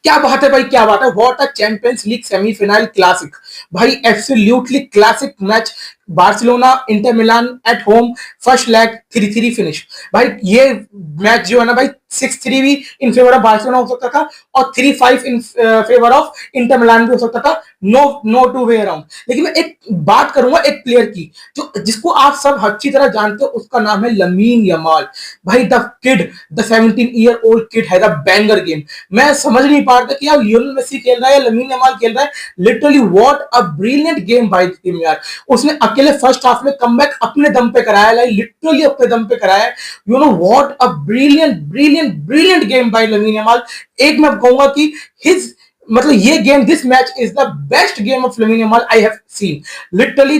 क्या बात है भाई, क्या बात है, what a Champions League semifinal classic भाई, absolutely classic match. Barcelona Inter Milan at home, first leg 3-3 finish. भाई ये मैच जो है ना भाई, 6-3 भी इन फेवर ऑफ बार्सिलोना हो सकता था और 3-5 in favour of Inter Milan भी हो सकता था। No no to way around. लेकिन मैं एक बात करूंगा एक प्लेयर की, जो जिसको आप सब अच्छी तरह जानते हो, उसका नाम है लमीन यमाल। भाई the kid, the 17-year-old kid has a banger game. मैं समझ नहीं पा रहा था कि यार लियोनेल मेसी खेल रहा है या लमीन यमाल खेल रहा है। Literally what a brilliant game bye team यार। उसने अकेले फर्स्ट हाफ में कमबैक अपने दम पे कराया, लाइक लिटरली अपने दम पे कराया। You know what a brilliant brilliant brilliant game by Lamine Yamal. एक मैं कहूंगा कि हिज मतलब ये game, this match is the best game of Lamine Yamal I have seen literally.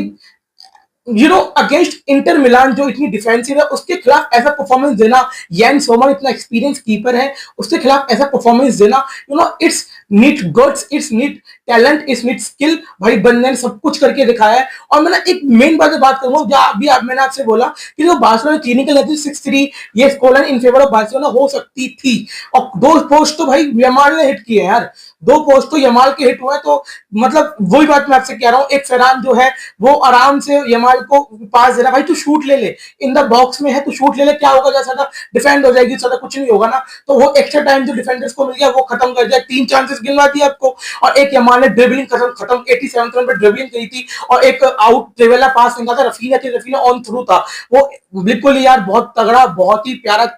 Against Inter Milan जो इतनी डिफेंसिव है, उसके खिलाफ ऐसा परफॉर्मेंस देना, यैन सोमर इतना एक्सपीरियंस कीपर है, उसके खिलाफ ऐसा परफॉर्मेंस देना, it's need guts, it's need talent, it's need skill. भाई बंदे ने सब कुछ करके दिखाया है। और मैंने एक मेन बात करूंगा, जो अभी मैंने आपसे बोला कि जो बार्सिलोना क्लिनिकल है 6-3, ये score line in favour of Barcelona हो सकती थी। और दो पोस्ट तो भाई यमाल ने हिट किए यार, दो पोस्ट तो यमाल के हिट हुए। तो मतलब वही बात मैं आपसे कह रहा हूँ, एक फेरान जो है वो आराम से यमाल को पास दे रहा, भाई तू शूट ले ले, इन द बॉक्स में है, तू शूट ले ले, क्या होगा, जैसा डिफेंड हो जाएगी, ज्यादा कुछ नहीं होगा ना। तो वो एक्स्ट्रा टाइम जो डिफेंडर्स को मिल गया वो खत्म कर दिया, 3 चांसेस गिनवा दिया आपको। और एक यमाल ने ड्रिबलिंग खत्म 87 रन पर ड्रिबलिंग करी थी, और एक आउट ट्रेवेला पास निकाला था रफीना के, रफीना ऑन थ्रू था वो। बिल्कुल यार बहुत तगड़ा, बहुत ही प्यारा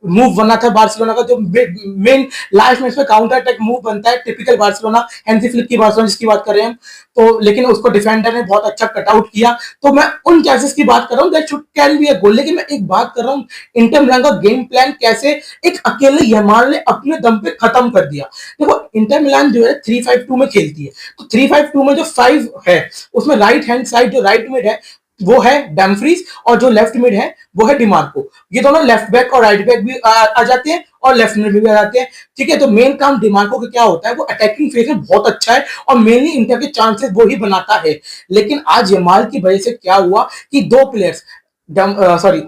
मूव बना था बार्सिलोना का, जो मेन लास्ट में इसमें काउंटर अटैक मूव बनता है, टिपिकल बार्सिलोना, हैंसी फ्लिक की बार्सिलोना जिसकी बात कर रहे हैं हम। तो लेकिन उसको डिफेंडर ने बहुत अच्छा कट आउट किया। तो मैं उन चांसेस की बात कर रहा हूँ that should can be a goal. लेकिन मैं एक बात कर रहा हूँ, इंटर मिलान का गेम प्लान कैसे एक अकेले यमाल ने अपने दम पे खत्म कर दिया। देखो इंटर मिलान जो है 3-5-2 में खेलती है, तो 3-5-2 में जो 5 है, उसमें राइट हैंड साइड जो राइट मिड है वो है डैमफ्रीज, और जो लेफ्ट मिड है वो है डिमार्को। ये दोनों लेफ्ट बैक और राइट बैक भी आ जाते हैं, और लेफ्ट मिड भी आ जाते हैं। ठीक है, तो मेन काम डिमार्को का क्या होता है, वो अटैकिंग फेज में बहुत अच्छा है, और मेनली इंटर के चांसेस वो ही बनाता है। लेकिन आज यमाल की वजह से क्या हुआ कि दो प्लेयर्स, सॉरी,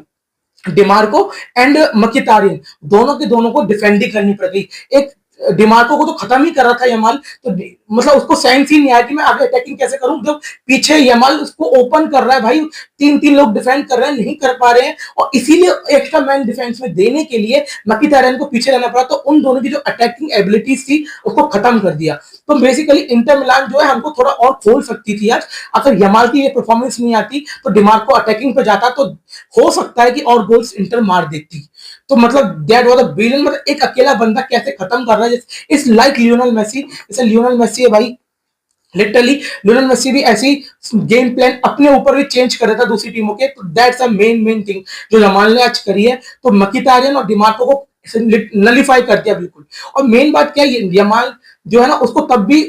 डिमार्को एंड मकितारियन, दोनों के दोनों को डिफेंडिंग करनी पड़ गई। एक डिमार्को को तो खत्म ही कर रहा था यमाल, तो मतलब उसको सेंस ही नहीं आया कि मैं आगे अटैकिंग कैसे करूं, जब पीछे यमाल उसको ओपन कर रहा है भाई, 3-3 लोग डिफेंड कर रहे हैं, नहीं कर पा रहे हैं, और इसीलिए एक्स्ट्रा मैन डिफेंस में देने के लिए मकितारियन को पीछे रहना पड़ा। तो उन दोनों की जो अटैकिंग एबिलिटीज थी उसको खत्म कर दिया। तो बेसिकली इंटर मिलान जो है हमको थोड़ा और खोल सकती थी आज, अगर यमाल की ये परफॉर्मेंस नहीं आती तो डिमार्को अटैकिंग पे जाता, तो हो सकता है कि और गोल्स इंटर मार देती। तो मतलब दैट वाज अ ब्रिलियंट, मतलब एक अकेला बंदा कैसे खत्म कर रहा है, इस लाइक लियोनेल मेसी। जैसे लियोनेल मेसी है भाई, लिटरली लियोनेल मेसी भी ऐसी गेम प्लान अपने ऊपर भी चेंज कर रहा था दूसरी टीमों के। तो दैट्स अ मेन थिंग जो यमाल ने आज करी है। तो मकितारियन और डिमार्को को नलीफाई कर दिया बिल्कुल। और मेन बात क्या है, यमाल जो है ना, उसको तब भी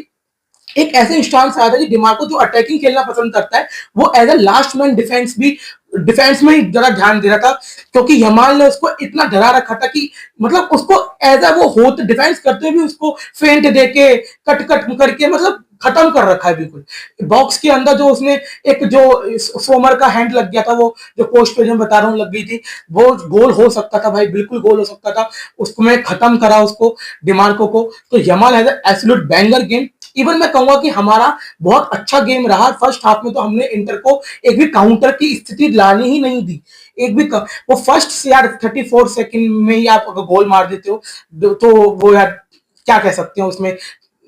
एक ऐसे इंस्टांस आया था कि डिमार्को जो अटैकिंग खेलना पसंद करता है, वो as a last man defence भी, डिफेंस में ही जरा ध्यान दे रहा था, क्योंकि यमाल ने उसको इतना डरा रखा था कि मतलब उसको एज अ वो होते डिफेंस करते हुए भी उसको फेंट देके कट कट करके मतलब खत्म कर रखा है बिल्कुल। बॉक्स के अंदर जो उसने एक जो सोमर का हैंड लग गया था, वो जो पोस्ट पे जो बता रहा हूँ लग गई थी, वो गोल हो सकता था भाई, बिल्कुल गोल हो सकता था। उसको मैं खत्म करा उसको, डिमार्को को। तो Yamal has absolute banger game. Even मैं कहूंगा कि हमारा बहुत अच्छा गेम रहा फर्स्ट हाफ में। तो हमने इंटर को एक भी काउंटर की स्थिति लाने ही नहीं दी, एक भी वो फर्स्ट से यार 34 सेकंड में ही आप अगर गोल मार देते हो, तो वो यार क्या कह सकते हैं उसमें।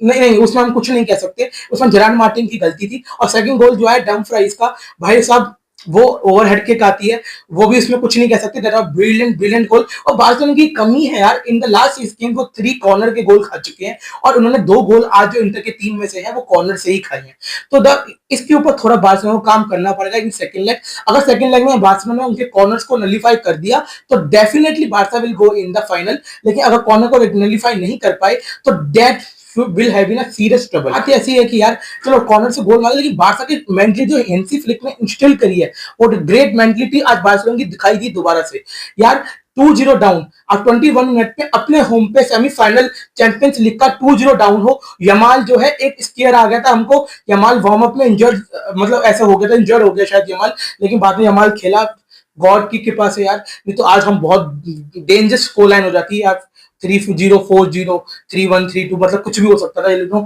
नहीं नहीं, उसमें हम कुछ नहीं कह सकते, उसमें जेरार्ड मार्टिन की गलती थी। और सेकंड गोल जो है डमफ्राइज का, भाई साहब वो ओवरहेड किक आती है, वो भी उसमें कुछ नहीं कह सकते, दैट वाज ब्रिलियंट ब्रिलियंट गोल। और बार्सिलोना की कमी है यार, इन द लास्ट गेम वो 3 कॉर्नर के गोल खा चुके हैं, और उन्होंने 2 गोल आज जो इंटर के 3 में से है वो कॉर्नर से ही खाए हैं। तो इसके ऊपर थोड़ा बार्सिलोना को काम करना पड़ेगा इन सेकंड लेग। अगर सेकंड लेग में बार्सिलोना ने उनके कॉर्नर्स को नलीफाई कर दिया तो definitely Barca will go in the final. लेकिन अगर कॉर्नर को नलीफाई नहीं कर पाए तो that will have in a serious trouble. बात ऐसी है कि यार चलो कॉर्नर से गोल मारे, लेकिन बार्सा की मेंटली जो हैंसी फ्लिक ने इंस्टिल करी है, वो ग्रेट मेंटलिटी आज बार्सिलोना की दिखाई दी दोबारा से यार। 2-0 डाउन और 21 मिनट पे अपने होम पे सेमीफाइनल चैंपियंस लीग का 2-0 डाउन हो, यमाल जो है एक स्केयर आ गया था हमको, यमाल वार्म अप में इंजर्ड, मतलब ऐसा हो गया था, इंजर्ड हो गया शायद यमाल, लेकिन बाद में यमाल खेला, गॉड की कृपा से यार, नहीं तो आज हम बहुत डेंजरस स्कोर लाइन हो जाती है यार। 3-0, 4-0, 3-1, 3-2, मतलब कुछ भी हो सकता था,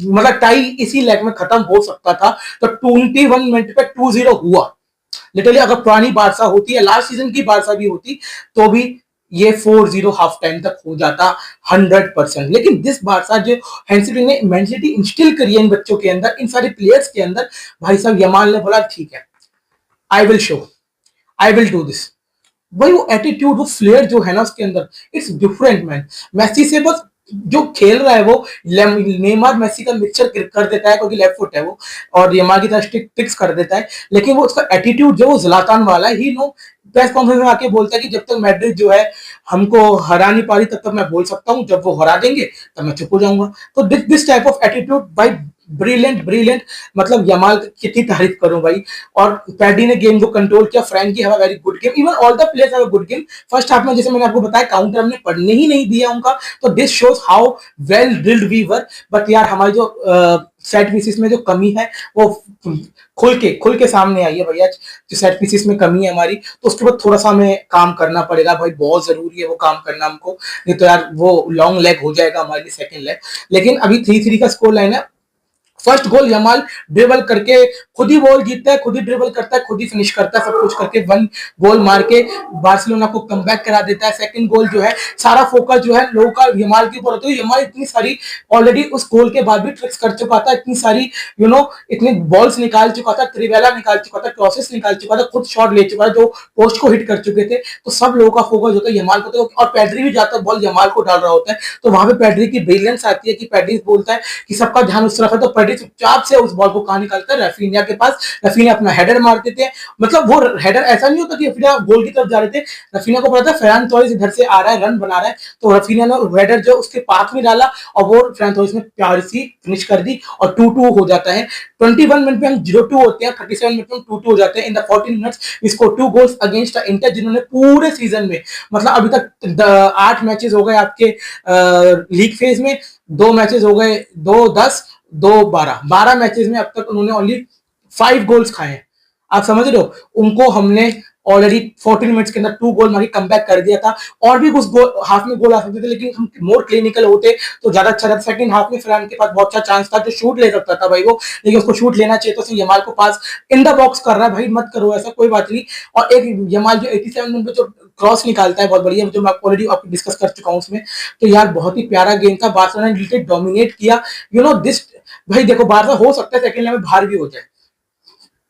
मतलब टाई इसी लेग में खत्म हो सकता था। तो 21 मिनट पे 2-0 हुआ। लिटरली अगर पुरानी बारसा होती है, लास्ट सीजन की बारसा भी होती, तो भी ये 4-0 हाफ टाइम तक हो जाता 100%। लेकिन दिस बारसा जो हैंसी ने मेंटलिटी इंस्टिल करी है इन बच्चों के अंदर, इन सारे प्लेयर्स के अंदर, भाई साहब यमाल ने बोला ठीक है, I will show, I will do this. वही वो एटीट्यूड, वो फ्लेयर जो है ना उसके अंदर, इट्स डिफरेंट मैन। मेसी से बस जो खेल रहा है वो नेमार मेसी का मिक्सचर कर देता है, क्योंकि लेफ्ट फुट है वो, और नेमार की तरह ट्रिक्स कर देता है। लेकिन वो उसका एटीट्यूड जो वो ज़लातान वाला है, ही नो, प्रेस कॉन्फ्रेंस में आके बोलता है कि जब तक मैड्रिड जो है हमको हरा नहीं पा रही तब तक मैं बोल सकता हूँ, जब वो हरा देंगे तब मैं चुप हो जाऊंगा। तो दिस टाइप ऑफ एटीट्यूड भाई, ब्रिलियंट ब्रिलियंट। मतलब यमाल कितनी तारीफ करूं भाई। और पैडी ने गेम को कंट्रोल किया, Frenkie have a very good game, even all the players have a good game. First half में जैसे मैंने आपको बताया काउंटर हमने पढ़ने ही नहीं दिया उनका, तो this shows how well drilled we were. But यार हमारी जो सेट पीसेस में जो कमी है वो खुल के सामने आई है भैया। जो सेट पीसेस में कमी है हमारी, तो उसके बाद थोड़ा सा हमें काम करना पड़ेगा भाई, बहुत जरूरी है वो काम करना हमको, नहीं तो यार वो लॉन्ग लेग हो जाएगा हमारे लिए, सेकंड लेग। लेकिन अभी 3-3 का स्कोर लाइन है। फर्स्ट गोल यमाल ड्रिबल करके खुद ही बॉल जीतता है, खुद ही ड्रिबल करता है, खुद ही फिनिश करता है, सब कुछ करके 1 गोल मार के बार्सिलोना को कमबैक करा देता है। सेकंड गोल जो है, सारा फोकस जो है लोगों का यमाल के ऊपर होता है। यमाल इतनी सारी ऑलरेडी उस गोल के बाद भी ट्रिक्स कर चुका था, इतनी सारी इतनी बॉल्स निकाल चुका था, त्रिवेला निकाल चुका था, क्रॉसेस निकाल चुका था, खुद शॉट ले चुका था जो पोस्ट को हिट कर चुके थे। तो सब लोगों का फोकस होता है यमाल को, और पैड्री भी जाता है बॉल यमाल को डाल रहा होता है, तो वहां पे पैड्री की ब्रिलियंस आती है कि पैड्री बोलता है कि सबका ध्यान उस तरफ है, तो पैड्री चुपचाप से उस बॉल को कहां निकालता है, रफीनिया के पास। रफीनिया अपना हेडर मार देते हैं। मतलब वो हेडर ऐसा नहीं होता कि रफीनिया गोल की तरफ जा रहे थे, रफीनिया को पता था फरहान टोरेस इधर से आ रहा है, रन बना रहा है, तो रफीनिया ने हेडर जो उसके पास में डाला और वो फरहान टोरेस ने प्यार सी फिनिश कर दी और 2-2 हो जाता है। 21 मिनट में हम 0-2 होते हैं, 37 मिनट में 2-2 हो जाते हैं। In the 14 minutes we score 2 goals against Inter, जिन्होंने पूरे सीजन में, मतलब अभी तक 8 मैचेस हो गए आपके लीग फेज में, 2 मैचेस हो गए, 2-10, 2-12 मैचेस में अब तक उन्होंने ओनली 5 गोल्स खाए हैं। आप समझ रहे हो, उनको हमने ऑलरेडी 14 मिनट्स के अंदर 2 गोल मार के कमबैक कर दिया था। और भी कुछ गोल हाफ में गोल आ सकते थे, लेकिन हम मोर क्लिनिकल होते तो ज्यादा अच्छा रहता। सेकंड हाफ में फरहान के पास बहुत अच्छा चांस था जो शूट ले सकता था भाई वो, लेकिन उसको शूट लेना चाहिए तो यमाल को पास इन द बॉक्स कर रहा है, भाई मत करो ऐसा, कोई बात नहीं। और एक यमाल जो 87 मिनट में जो क्रॉस निकालता है बहुत बढ़िया, जो मैं ऑलरेडी आपको डिस्कस कर चुका हूं उसमें, तो यार बहुत ही प्यारा गेम था। बार्सिलोना ने डोमिनेट किया, दिस। भाई देखो बारसा हो सकता है सेकंड लेग में बाहर भी हो जाए,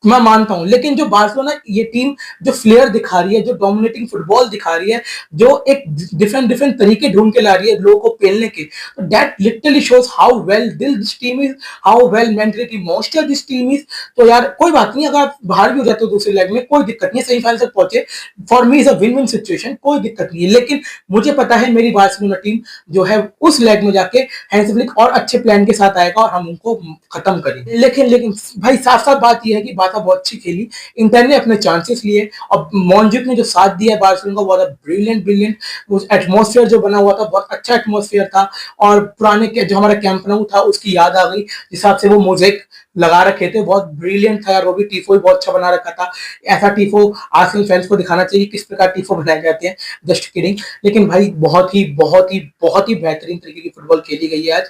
मैं मानता हूं, लेकिन जो बार्सिलोना ये टीम जो फ्लेयर दिखा रही है, जो डोमिनेटिंग फुटबॉल दिखा रही है, जो एक डिफरेंट डिफरेंट तरीके ढूंढ के ला रही है लोगों को पेलने के, तो that literally shows how well drilled this team is, how well mentally emotional this team is. तो यार कोई बात नहीं, अगर आप बाहर भी हो जाते हो दूसरे लेग में कोई दिक्कत नहीं है, सेमीफाइनल तक पहुंचे, for me is a win win situation, कोई दिक्कत नहीं है। लेकिन मुझे पता है मेरी बार्सिलोना टीम जो है उस लेग में जाके हैंसी फ्लिक और अच्छे प्लान के साथ आएगा और हम उनको खत्म करेंगे। लेकिन भाई साफ साफ बात यह है कि बारसा बहुत अच्छी खेली, इंटर ने अपने चांसेस लिए, और मॉन्जुक ने जो साथ दिया बार्सिलोना को बहुत ब्रिलियंट ब्रिलियंट, उस एटमॉस्फेयर जो बना हुआ था बहुत अच्छा एटमॉस्फेयर था। और पुराने के जो हमारा कैंप नाउ था उसकी याद आ गई, जिस हिसाब से वो मोज़ेक लगा रखे थे, बहुत ब्रिलियंट था यार। वो भी टीफो भी बहुत अच्छा बना रखा था। ऐसा टीफो आर्सेनल फैंस को दिखाना चाहिए किस प्रकार टीफो बनाए जाते हैं, जस्ट किडिंग। लेकिन भाई बहुत ही बहुत ही बहुत ही बेहतरीन तरीके की फुटबॉल खेली गई है आज।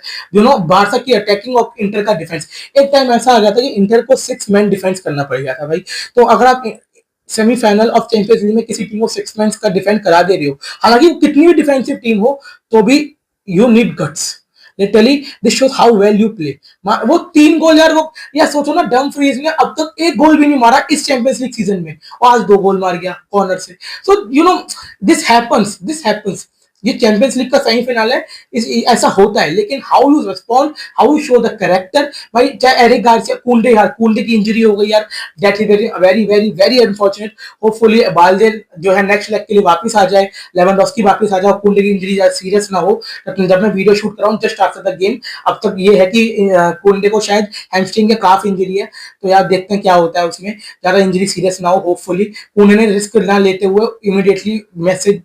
बारसा की अटैकिंग और इंटर का डिफेंस, एक टाइम ऐसा आ गया था कि इंटर को 6 मैन डिफेंस करना पड़ गया था भाई। तो अगर आप सेमीफाइनल ऑफ चैंपियंस लीग में किसी टीम को 6 मैन का डिफेंड करा दे रही हो, हालांकि वो कितनी भी डिफेंसिव टीम हो, तो भी you need guts. Literally this shows how well you play. वो 3 गोल यार, वो यार सोचो ना, डम फ्रीज ने अब तक 1 गोल भी नहीं मारा इस चैंपियंस लीग सीजन में, और आज 2 गोल मार गया कॉर्नर से। So this happens. ये चैंपियंस लीग का सेमीफाइनल है, ऐसा होता है। लेकिन how you respond, how you show the character. भाई चाहे एरिक गार्सिया, कुंडे की इंजरी हो गई यार, that is very very very very unfortunate. Hopefully Balde जो है नेक्स्ट लेग के लिए वापस आ जाए, लेवेंडोव्स्की वापस आ जाए, कुंडे की इंजरी सीरियस ना हो। जब मैं वीडियो शूट कर रहा हूँ जस्ट आफ्टर द गेम, अब तक ये है कि कुंडे को शायद हैमस्ट्रिंग के काफ इंजरी है, तो यार देखते हैं क्या होता है उसमें, ज्यादा इंजरी सीरियस ना हो। होपफुली कुंडे ने रिस्क ना लेते हुए इमीडिएटली मैसेज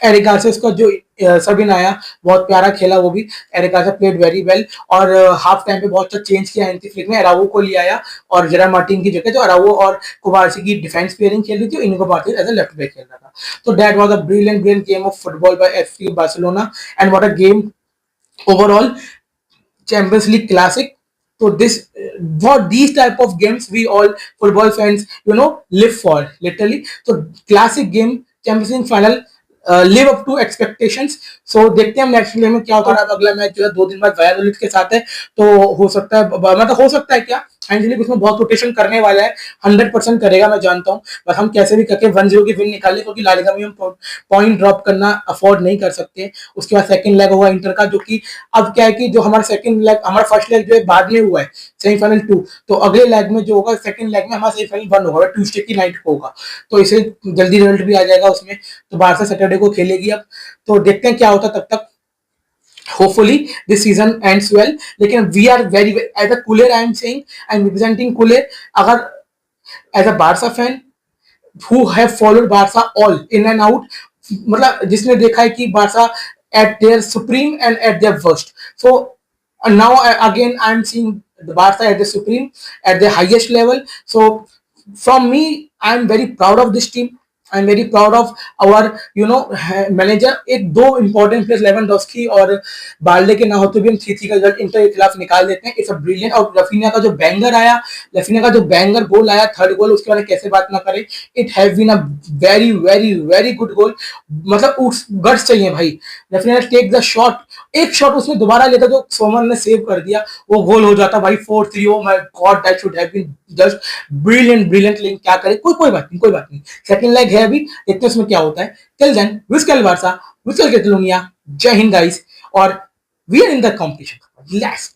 एरिक गार्सिया का जो सबिन आया, बहुत प्यारा खेला वो भी। Eric Garcia played very well, और हाफ टाइम पे बहुत अच्छा चेंज किया हैंसी फ्लिक ने, अराउको को ले आया और जेरार्ड मार्टिन की जगह जो अराउको और कुबारसी की डिफेंस पेयरिंग खेल रही थी, इनको Martin as a left back खेल रहा था। तो that was a brilliant brilliant game of football by FC Barcelona, and what a game overall, Champions League classic. So this, what these type of games we all football fans live for literally. So classic game, Champions League final, live up to expectations. So देखते हैं हम next game में क्या होता है। अब अगला match जो है 2 दिन बाद वायरोलिट के साथ है, तो हो सकता है, मतलब हो सकता है क्या, एंजलिक उसमें बहुत रोटेशन करने वाला है, 100% करेगा मैं जानता हूँ, बस हम कैसे भी करके 1-0 की विन निकाले, क्योंकि ला लीगा में हम पॉइंट ड्रॉप करना अफोर्ड नहीं कर सकते। उसके बाद सेकंड लेग होगा इंटर का, जो कि अब क्या है कि जो हमारा सेकंड लेग, हमारा फर्स्ट लेग जो है बाद में हुआ है, सेमीफाइनल 2, तो अगले लेग में जो होगा सेकंड लेग में हमारा सेमीफाइनल 1 होगा, ट्यूसडे की नाइट को होगा, तो इसे जल्दी रिजल्ट भी आ जाएगा उसमें। तो बारसा सैटरडे को खेलेगी अब, तो देखते हैं क्या होता है तब तक। Hopefully this season ends well, लेकिन we are very, as a Kuler I am saying, I am representing Kuler, अगर as a Barca fan who have followed Barca all in and out, मतलब जिसने देखा है कि Barça at their supreme and at their worst, so now again I am seeing the Barca at the supreme, at the highest level. So from me I am very proud of this team, I am very proud of our manager. एक दो important players Lewandowski और Balde के ना होते भी हम 3-3 का result inter के खिलाफ निकाल देते हैं। It's a brilliant. और रफीनिया का जो बैंगर आया, रफीनिया का जो बैंगर गोल आया, थर्ड गोल, उसके बारे में कैसे बात ना करें। It have been a very very very good goal, मतलब गट्स चाहिए भाई। रफीनिया टेक द शॉट, एक शॉट उसने दोबारा लेता जो सोमन ने सेव कर दिया, वो गोल हो जाता भाई 4-3। Oh my God, that should have been just brilliant brilliant. लेकिन क्या करे, कोई बात नहीं, कोई बात नहीं। सेकंड लेग है अभी, देखते हैं उसमें क्या होता है। Till then, Visca Barça, Visca Catalonia, Jai Hind guys, और we are in the competition. Let's